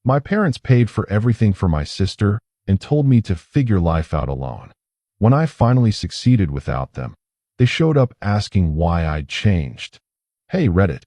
My parents paid for everything for my sister and told me to figure life out alone. When I finally succeeded without them, they showed up asking why I'd changed. Hey Reddit,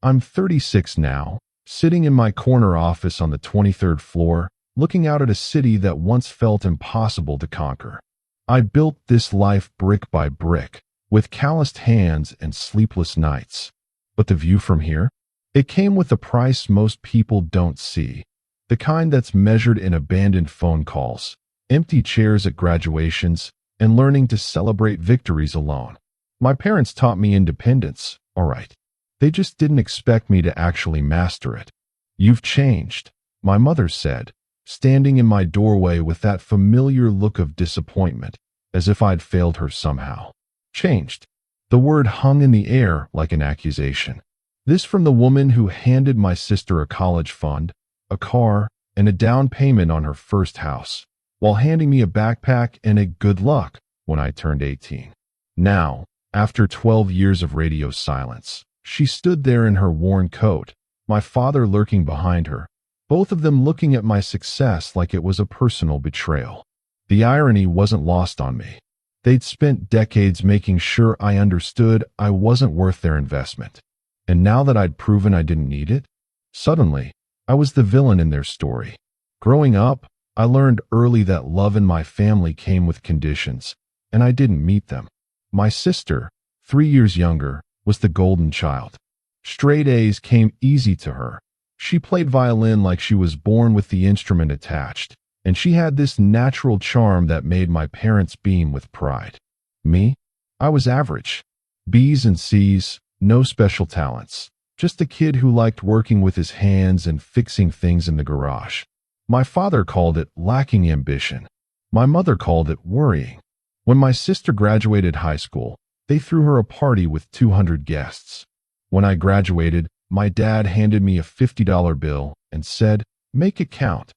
I'm 36 now, sitting in my corner office on the 23rd floor, looking out at a city that once felt impossible to conquer. I built this life brick by brick, with calloused hands and sleepless nights. But the view from here? It came with a price most people don't see. The kind that's measured in abandoned phone calls, empty chairs at graduations, and learning to celebrate victories alone. My parents taught me independence, all right. They just didn't expect me to actually master it. You've changed, my mother said, standing in my doorway with that familiar look of disappointment, as if I'd failed her somehow. Changed. The word hung in the air like an accusation. This from the woman who handed my sister a college fund, a car, and a down payment on her first house, while handing me a backpack and a good luck when I turned 18. Now, after 12 years of radio silence, she stood there in her worn coat, my father lurking behind her, both of them looking at my success like it was a personal betrayal. The irony wasn't lost on me. They'd spent decades making sure I understood I wasn't worth their investment. And now that I'd proven I didn't need it, suddenly, I was the villain in their story. Growing up, I learned early that love in my family came with conditions, and I didn't meet them. My sister, 3 years younger, was the golden child. Straight A's came easy to her. She played violin like she was born with the instrument attached, and she had this natural charm that made my parents beam with pride. Me? I was average. B's and C's, no special talents. Just a kid who liked working with his hands and fixing things in the garage. My father called it lacking ambition. My mother called it worrying. When my sister graduated high school, they threw her a party with 200 guests. When I graduated, my dad handed me a $50 bill and said, "Make it count."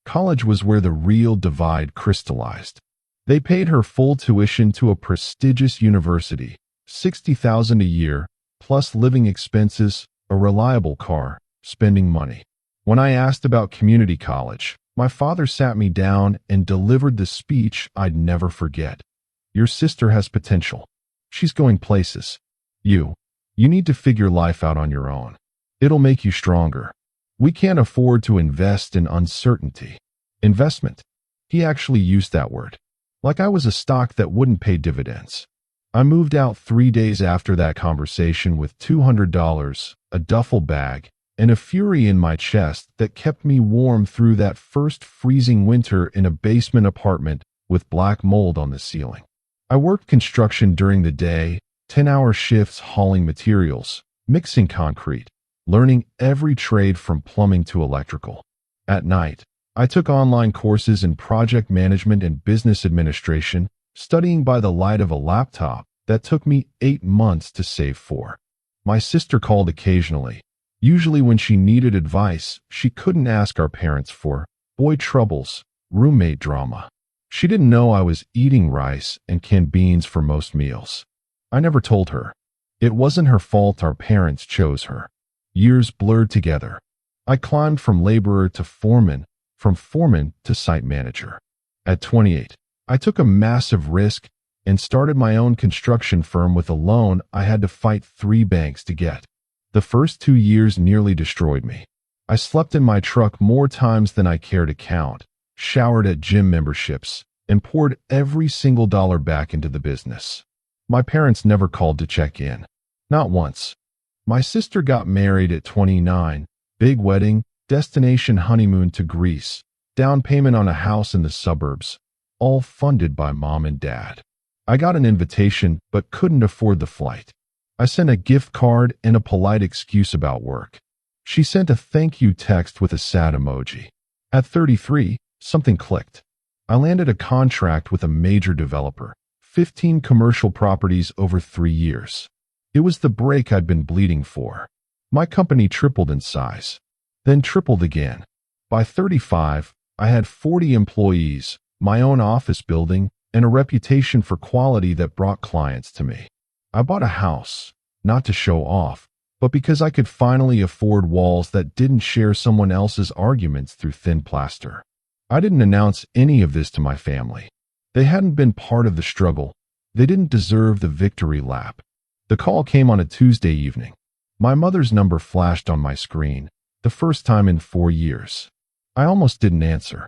College was where the real divide crystallized. They paid her full tuition to a prestigious university, $60,000 a year, plus living expenses, a reliable car, spending money. When I asked about community college, my father sat me down and delivered the speech I'd never forget. Your sister has potential. She's going places. You need to figure life out on your own. It'll make you stronger. We can't afford to invest in uncertainty. Investment. He actually used that word. Like I was a stock that wouldn't pay dividends. I moved out 3 days after that conversation with $200, a duffel bag, and a fury in my chest that kept me warm through that first freezing winter in a basement apartment with black mold on the ceiling. I worked construction during the day, 10-hour shifts hauling materials, mixing concrete, learning every trade from plumbing to electrical. At night, I took online courses in project management and business administration, studying by the light of a laptop that took me 8 months to save for. My sister called occasionally, usually when she needed advice she couldn't ask our parents for, boy troubles, roommate drama. She didn't know I was eating rice and canned beans for most meals. I never told her. It wasn't her fault our parents chose her. Years blurred together. I climbed from laborer to foreman, from foreman to site manager. At 28, I took a massive risk and started my own construction firm with a loan I had to fight 3 banks to get. The first 2 years nearly destroyed me. I slept in my truck more times than I care to count, showered at gym memberships, and poured every single dollar back into the business. My parents never called to check in. Not once. My sister got married at 29, big wedding, destination honeymoon to Greece, down payment on a house in the suburbs, all funded by mom and dad. I got an invitation but couldn't afford the flight. I sent a gift card and a polite excuse about work. She sent a thank you text with a sad emoji. At 33, something clicked. I landed a contract with a major developer, 15 commercial properties over 3 years. It was the break I'd been bleeding for. My company tripled in size, then tripled again. By 35, I had 40 employees, my own office building, and a reputation for quality that brought clients to me. I bought a house, not to show off, but because I could finally afford walls that didn't share someone else's arguments through thin plaster. I didn't announce any of this to my family. They hadn't been part of the struggle. They didn't deserve the victory lap. The call came on a Tuesday evening. My mother's number flashed on my screen, the first time in 4 years. I almost didn't answer.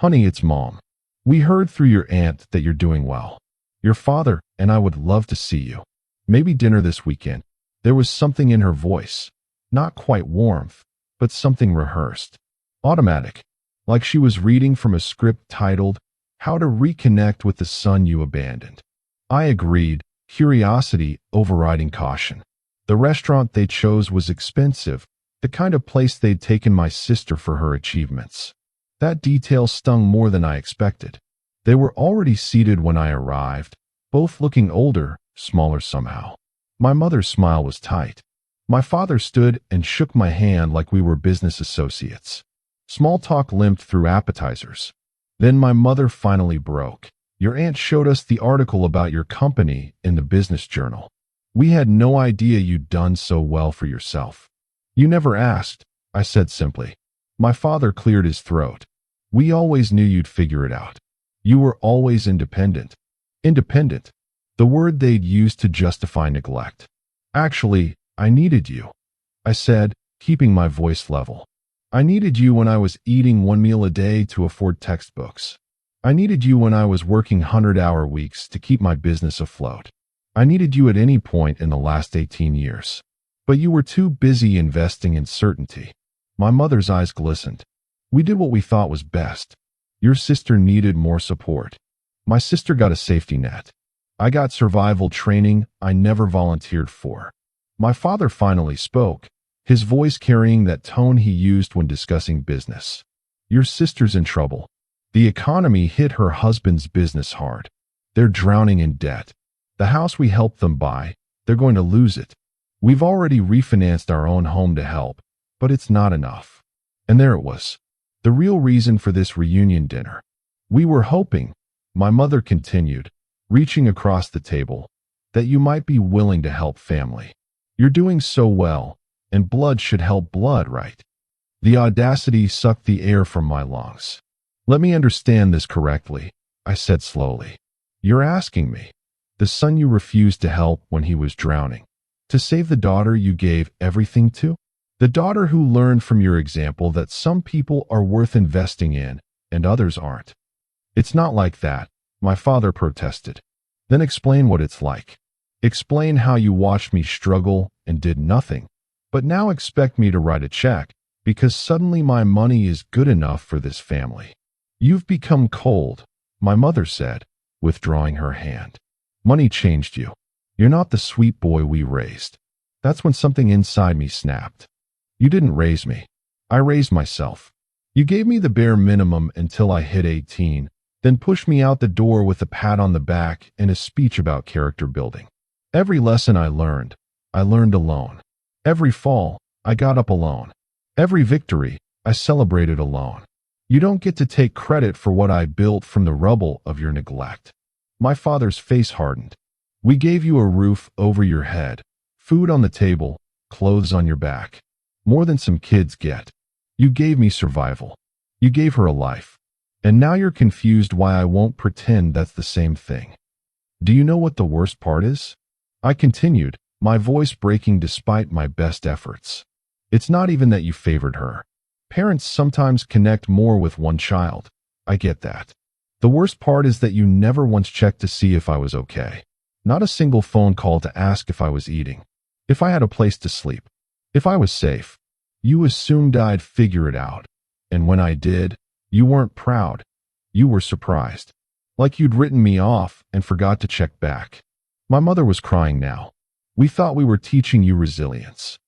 "Honey, it's Mom. We heard through your aunt that you're doing well. Your father and I would love to see you. Maybe dinner this weekend." There was something in her voice, not quite warmth, but something rehearsed, automatic, like she was reading from a script titled, "How to Reconnect with the Son You Abandoned." I agreed, curiosity overriding caution. The restaurant they chose was expensive, the kind of place they'd taken my sister for her achievements. That detail stung more than I expected. They were already seated when I arrived, both looking older, smaller somehow. My mother's smile was tight. My father stood and shook my hand like we were business associates. Small talk limped through appetizers. Then my mother finally broke. "Your aunt showed us the article about your company in the business journal. We had no idea you'd done so well for yourself." "You never asked," I said simply. My father cleared his throat. "We always knew you'd figure it out. You were always independent." Independent. The word they'd used to justify neglect. "Actually, I needed you," I said, keeping my voice level. "I needed you when I was eating 1 meal a day to afford textbooks. I needed you when I was working 100-hour weeks to keep my business afloat. I needed you at any point in the last 18 years. But you were too busy investing in certainty." My mother's eyes glistened. "We did what we thought was best. Your sister needed more support. My sister got a safety net. I got survival training I never volunteered for." My father finally spoke, his voice carrying that tone he used when discussing business. "Your sister's in trouble. The economy hit her husband's business hard. They're drowning in debt. The house we helped them buy, they're going to lose it. We've already refinanced our own home to help, but it's not enough." And there it was, the real reason for this reunion dinner. "We were hoping," my mother continued, reaching across the table, "that you might be willing to help family. You're doing so well, and blood should help blood, right?" The audacity sucked the air from my lungs. "Let me understand this correctly," I said slowly. "You're asking me, the son you refused to help when he was drowning, to save the daughter you gave everything to? The daughter who learned from your example that some people are worth investing in and others aren't?" "It's not like that," my father protested. "Then explain what it's like. Explain how you watched me struggle and did nothing, but now expect me to write a check because suddenly my money is good enough for this family." "You've become cold," my mother said, withdrawing her hand. "Money changed you. You're not the sweet boy we raised." That's when something inside me snapped. "You didn't raise me. I raised myself. You gave me the bare minimum until I hit 18, then pushed me out the door with a pat on the back and a speech about character building. Every lesson I learned alone. Every fall, I got up alone. Every victory, I celebrated alone. You don't get to take credit for what I built from the rubble of your neglect." My father's face hardened. "We gave you a roof over your head, food on the table, clothes on your back. More than some kids get. You gave me survival. You gave her a life. And now you're confused why I won't pretend that's the same thing. Do you know what the worst part is?" I continued, my voice breaking despite my best efforts. "It's not even that you favored her. Parents sometimes connect more with one child. I get that. The worst part is that you never once checked to see if I was okay. Not a single phone call to ask if I was eating, if I had a place to sleep, if I was safe. You assumed I'd figure it out. And when I did, you weren't proud. You were surprised. Like you'd written me off and forgot to check back." My mother was crying now. "We thought we were teaching you resilience."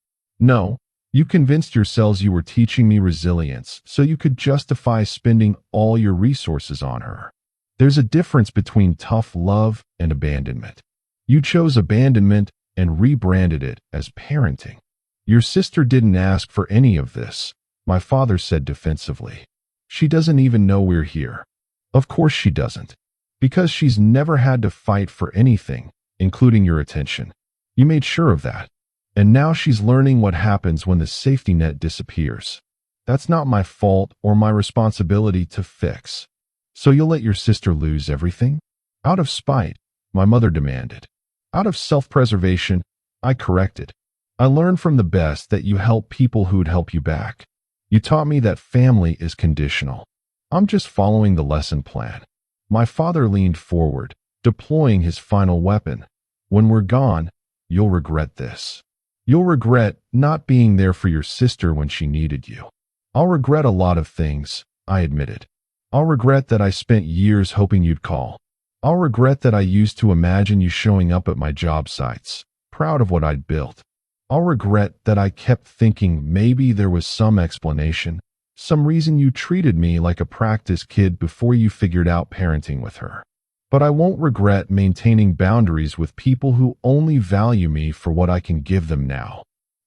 "No, you convinced yourselves you were teaching me resilience so you could justify spending all your resources on her. There's a difference between tough love and abandonment. You chose abandonment and rebranded it as parenting. Your sister didn't ask for any of this," my father said defensively. "She doesn't even know we're here." "Of course she doesn't. Because she's never had to fight for anything, including your attention. You made sure of that. And now she's learning what happens when the safety net disappears. That's not my fault or my responsibility to fix. So you'll let your sister lose everything? Out of spite, my mother demanded. Out of self-preservation, I corrected. I learned from the best that you help people who'd help you back. You taught me that family is conditional. I'm just following the lesson plan. My father leaned forward, deploying his final weapon. When we're gone, you'll regret this. You'll regret not being there for your sister when she needed you. I'll regret a lot of things, I admitted. I'll regret that I spent years hoping you'd call. I'll regret that I used to imagine you showing up at my job sites, proud of what I'd built. I'll regret that I kept thinking maybe there was some explanation, some reason you treated me like a practice kid before you figured out parenting with her. But I won't regret maintaining boundaries with people who only value me for what I can give them now.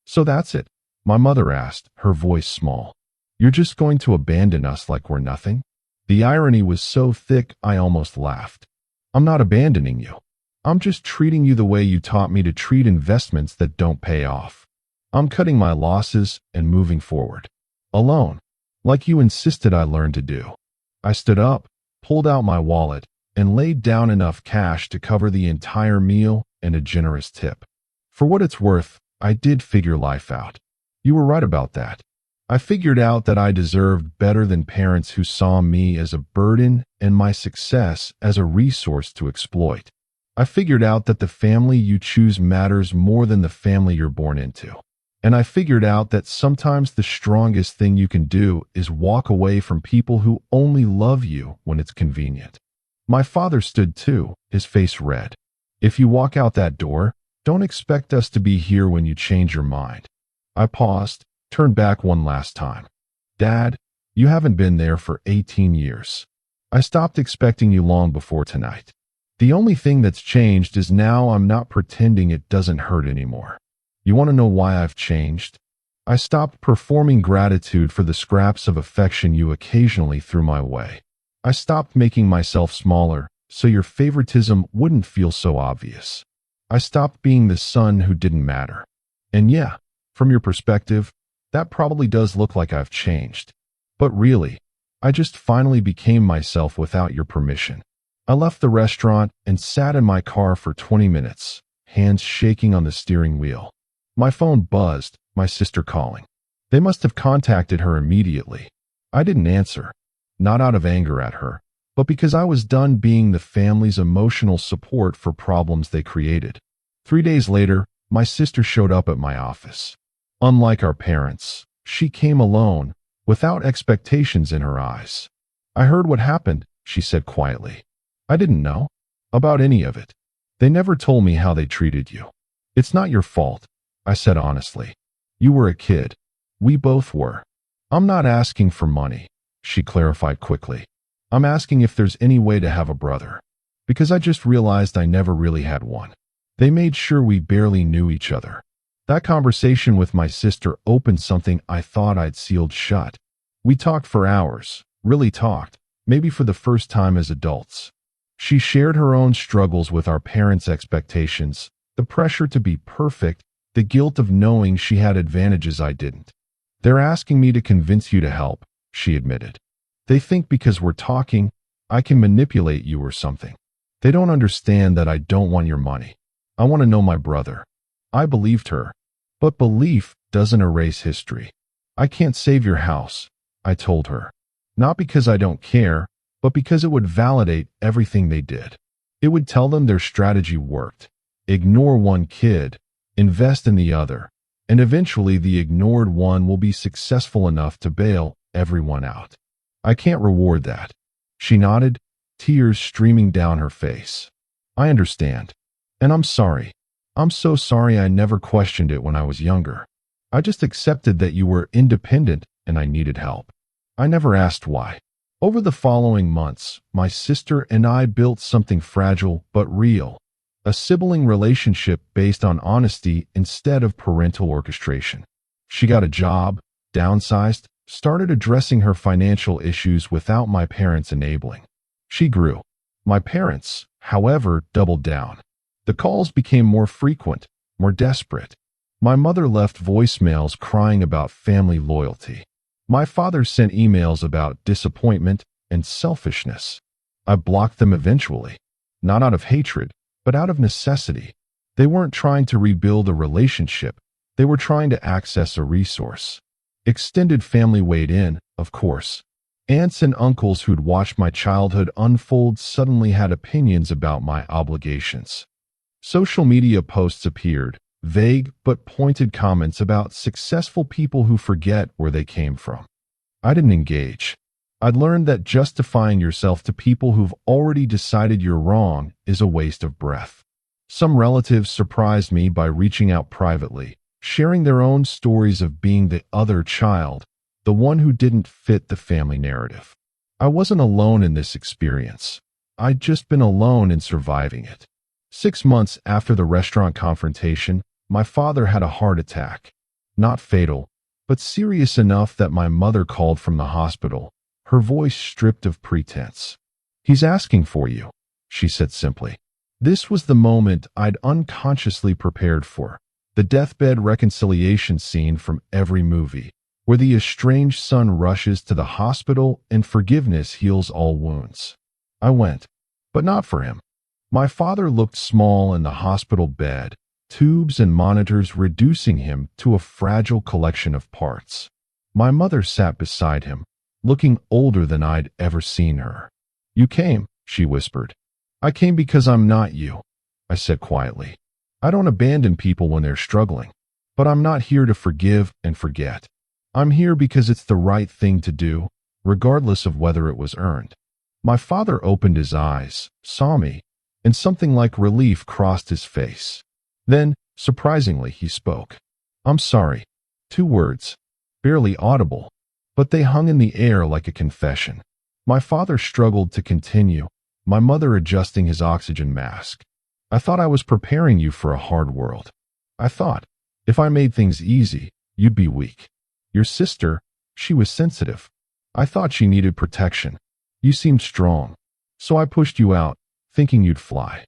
So that's it, my mother asked, her voice small. You're just going to abandon us like we're nothing? The irony was so thick I almost laughed. I'm not abandoning you. I'm just treating you the way you taught me to treat investments that don't pay off. I'm cutting my losses and moving forward. Alone, like you insisted I learn to do. I stood up, pulled out my wallet, and laid down enough cash to cover the entire meal and a generous tip. For what it's worth, I did figure life out. You were right about that. I figured out that I deserved better than parents who saw me as a burden and my success as a resource to exploit. I figured out that the family you choose matters more than the family you're born into. And I figured out that sometimes the strongest thing you can do is walk away from people who only love you when it's convenient. My father stood too, his face red. If you walk out that door, don't expect us to be here when you change your mind. I paused, turned back one last time. Dad, you haven't been there for 18 years. I stopped expecting you long before tonight. The only thing that's changed is now I'm not pretending it doesn't hurt anymore. You want to know why I've changed? I stopped performing gratitude for the scraps of affection you occasionally threw my way. I stopped making myself smaller so your favoritism wouldn't feel so obvious. I stopped being the son who didn't matter. And yeah, from your perspective, that probably does look like I've changed. But really, I just finally became myself without your permission. I left the restaurant and sat in my car for 20 minutes, hands shaking on the steering wheel. My phone buzzed, my sister calling. They must have contacted her immediately. I didn't answer, not out of anger at her, but because I was done being the family's emotional support for problems they created. 3 days later, my sister showed up at my office. Unlike our parents, she came alone, without expectations in her eyes. I heard what happened, she said quietly. I didn't know about any of it. They never told me how they treated you. It's not your fault, I said honestly. You were a kid. We both were. I'm not asking for money, she clarified quickly. I'm asking if there's any way to have a brother, because I just realized I never really had one. They made sure we barely knew each other. That conversation with my sister opened something I thought I'd sealed shut. We talked for hours, really talked, maybe for the first time as adults. She shared her own struggles with our parents' expectations, the pressure to be perfect, the guilt of knowing she had advantages I didn't. They're asking me to convince you to help, she admitted. They think because we're talking, I can manipulate you or something. They don't understand that I don't want your money. I want to know my brother. I believed her. But belief doesn't erase history. I can't save your house, I told her. Not because I don't care, but because it would validate everything they did. It would tell them their strategy worked. Ignore one kid, invest in the other, and eventually the ignored one will be successful enough to bail everyone out. I can't reward that. She nodded, tears streaming down her face. I understand. And I'm sorry. I'm so sorry I never questioned it when I was younger. I just accepted that you were independent and I needed help. I never asked why. Over the following months, my sister and I built something fragile but real. A sibling relationship based on honesty instead of parental orchestration. She got a job, downsized, started addressing her financial issues without my parents enabling. She grew. My parents, however, doubled down. The calls became more frequent, more desperate. My mother left voicemails crying about family loyalty. My father sent emails about disappointment and selfishness. I blocked them eventually, not out of hatred, but out of necessity. They weren't trying to rebuild a relationship. They were trying to access a resource. Extended family weighed in, of course. Aunts and uncles who'd watched my childhood unfold suddenly had opinions about my obligations. Social media posts appeared, vague but pointed comments about successful people who forget where they came from. I didn't engage. I'd learned that justifying yourself to people who've already decided you're wrong is a waste of breath. Some relatives surprised me by reaching out privately, sharing their own stories of being the other child, the one who didn't fit the family narrative. I wasn't alone in this experience. I'd just been alone in surviving it. 6 months after the restaurant confrontation, my father had a heart attack. Not fatal, but serious enough that my mother called from the hospital, her voice stripped of pretense. "He's asking for you," she said simply. This was the moment I'd unconsciously prepared for, the deathbed reconciliation scene from every movie, where the estranged son rushes to the hospital and forgiveness heals all wounds. I went, but not for him. My father looked small in the hospital bed, tubes and monitors reducing him to a fragile collection of parts. My mother sat beside him, looking older than I'd ever seen her. "You came," she whispered. "I came because I'm not you," I said quietly. "I don't abandon people when they're struggling, but I'm not here to forgive and forget. I'm here because it's the right thing to do, regardless of whether it was earned." My father opened his eyes, saw me, and something like relief crossed his face. Then, surprisingly, he spoke. "I'm sorry." 2 words, barely audible, but they hung in the air like a confession. My father struggled to continue, my mother adjusting his oxygen mask. "I thought I was preparing you for a hard world. I thought, if I made things easy, you'd be weak. Your sister, she was sensitive. I thought she needed protection. You seemed strong. So I pushed you out, thinking you'd fly.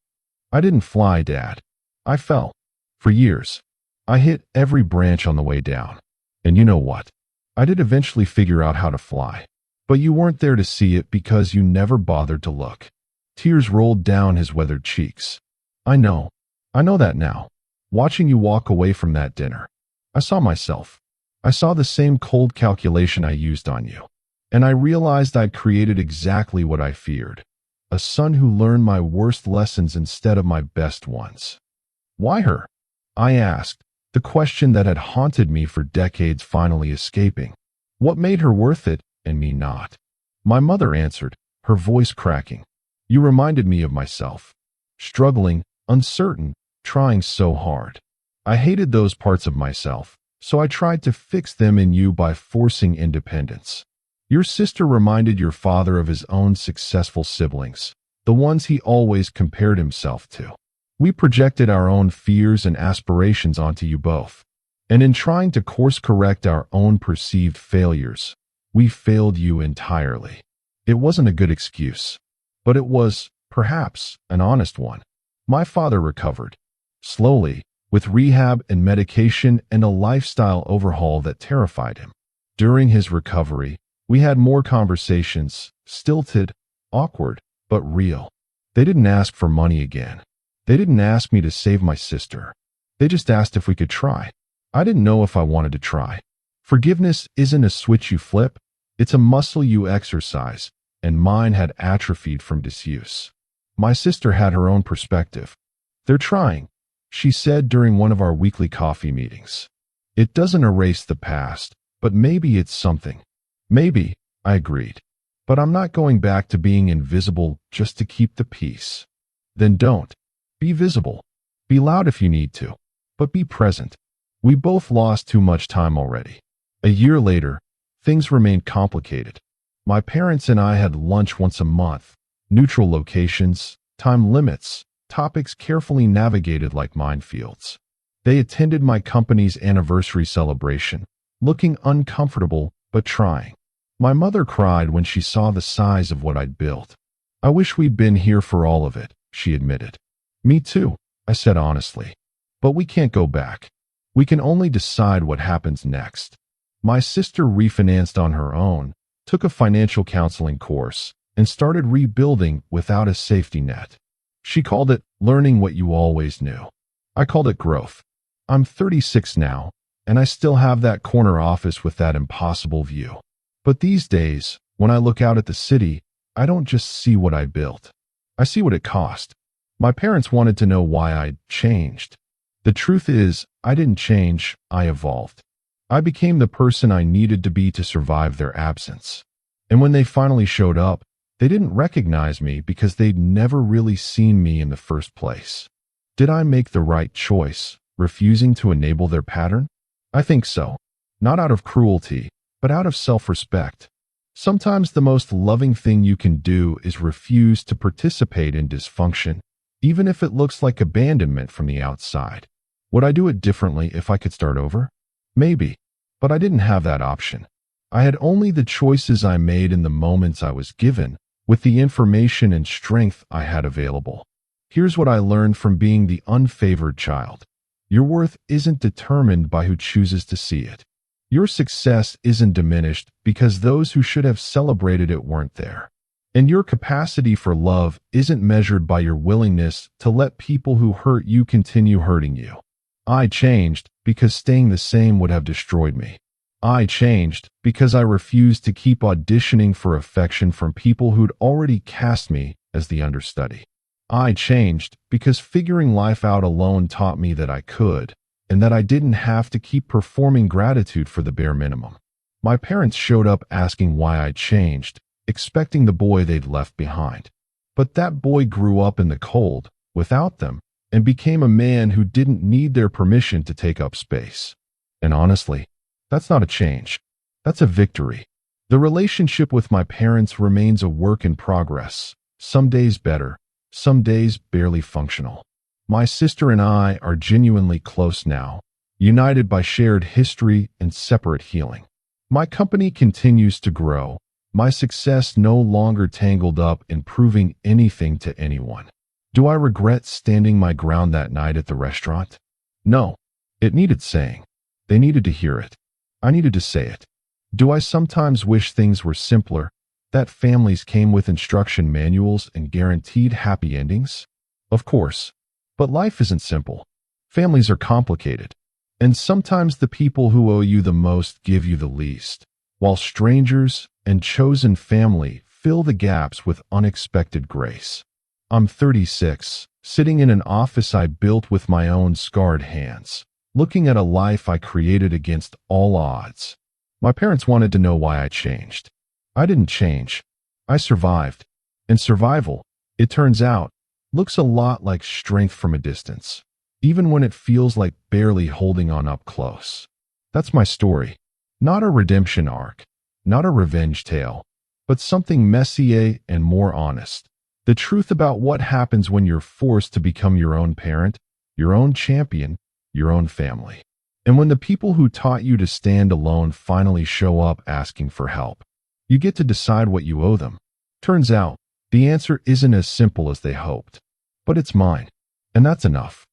I didn't fly, Dad. I fell. For years. I hit every branch on the way down. And you know what? I did eventually figure out how to fly. But you weren't there to see it because you never bothered to look." Tears rolled down his weathered cheeks. I know that now. Watching you walk away from that dinner. I saw myself. I saw the same cold calculation I used on you. And I realized I'd created exactly what I feared. A son who learned my worst lessons instead of my best ones. "Why her?" I asked, the question that had haunted me for decades finally escaping. What made her worth it and me not? My mother answered, her voice cracking. "You reminded me of myself. Struggling, uncertain, trying so hard. I hated those parts of myself, so I tried to fix them in you by forcing independence. Your sister reminded your father of his own successful siblings, the ones he always compared himself to. We projected our own fears and aspirations onto you both. And in trying to course correct our own perceived failures, we failed you entirely. It wasn't a good excuse, but it was, perhaps, an honest one." My father recovered. Slowly, with rehab and medication and a lifestyle overhaul that terrified him. During his recovery, we had more conversations, stilted, awkward, but real. They didn't ask for money again. They didn't ask me to save my sister. They just asked if we could try. I didn't know if I wanted to try. Forgiveness isn't a switch you flip. It's a muscle you exercise, and mine had atrophied from disuse. My sister had her own perspective. "They're trying," she said during one of our weekly coffee meetings. "It doesn't erase the past, but maybe it's something." "Maybe," I agreed. "But I'm not going back to being invisible just to keep the peace." "Then don't. Be visible. Be loud if you need to, but be present." We both lost too much time already. A year later, things remained complicated. My parents and I had lunch once a month, neutral locations, time limits, topics carefully navigated like minefields. They attended my company's anniversary celebration, looking uncomfortable but trying. My mother cried when she saw the size of what I'd built. "I wish we'd been here for all of it," she admitted. "Me too," I said honestly. "But we can't go back. We can only decide what happens next. My sister refinanced on her own, took a financial counseling course, and started rebuilding without a safety net. She called it learning what you always knew. I called it growth. I'm 36 now, and I still have that corner office with that impossible view. But these days, when I look out at the city, I don't just see what I built. I see what it cost. My parents wanted to know why I'd changed. The truth is, I didn't change, I evolved. I became the person I needed to be to survive their absence. And when they finally showed up, they didn't recognize me because they'd never really seen me in the first place. Did I make the right choice, refusing to enable their pattern? I think so. Not out of cruelty, but out of self-respect. Sometimes the most loving thing you can do is refuse to participate in dysfunction, even if it looks like abandonment from the outside. Would I do it differently if I could start over? Maybe, but I didn't have that option. I had only the choices I made in the moments I was given, with the information and strength I had available. Here's what I learned from being the unfavored child. Your worth isn't determined by who chooses to see it. Your success isn't diminished because those who should have celebrated it weren't there. And your capacity for love isn't measured by your willingness to let people who hurt you continue hurting you. I changed because staying the same would have destroyed me. I changed because I refused to keep auditioning for affection from people who'd already cast me as the understudy. I changed because figuring life out alone taught me that I could, and that I didn't have to keep performing gratitude for the bare minimum. My parents showed up asking why I changed, expecting the boy they'd left behind. But that boy grew up in the cold, without them, and became a man who didn't need their permission to take up space. And honestly, that's not a change. That's a victory. The relationship with my parents remains a work in progress, some days better, some days barely functional. My sister and I are genuinely close now, united by shared history and separate healing. My company continues to grow, my success no longer tangled up in proving anything to anyone. Do I regret standing my ground that night at the restaurant? No. It needed saying. They needed to hear it. I needed to say it. Do I sometimes wish things were simpler, that families came with instruction manuals and guaranteed happy endings? Of course. But life isn't simple. Families are complicated. And sometimes the people who owe you the most give you the least, while strangers and chosen family fill the gaps with unexpected grace. I'm 36, sitting in an office I built with my own scarred hands, looking at a life I created against all odds. My parents wanted to know why I changed. I didn't change. I survived. And survival, it turns out, looks a lot like strength from a distance, even when it feels like barely holding on up close. That's my story. Not a redemption arc, not a revenge tale, but something messier and more honest. The truth about what happens when you're forced to become your own parent, your own champion, your own family. And when the people who taught you to stand alone finally show up asking for help, you get to decide what you owe them. Turns out, the answer isn't as simple as they hoped. But it's mine. And that's enough.